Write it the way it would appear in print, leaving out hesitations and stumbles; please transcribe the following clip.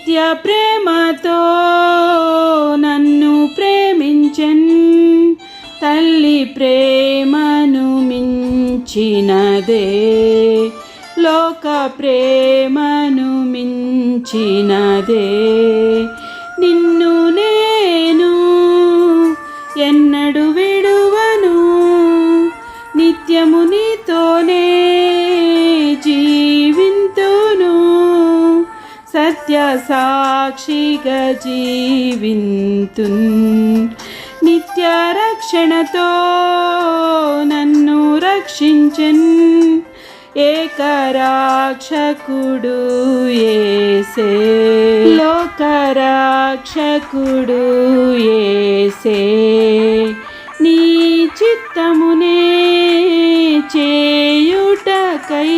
నిత్య ప్రేమతో నన్ను ప్రేమించెన్. తల్లి ప్రేమను మించినదే, లోక ప్రేమను మించినదే. నిన్ను నేను ఎన్నడు విడువను, నిత్యము నీతోనే జీవింతును. సత్య సాక్షిగా జీవింతున్. నిత్య రక్షణతో నన్ను రక్షించెన్. ఏకరక్షకుడు యేసే, లోకరక్షకుడు యేసే. నీ చిత్తమునే చేయుటకై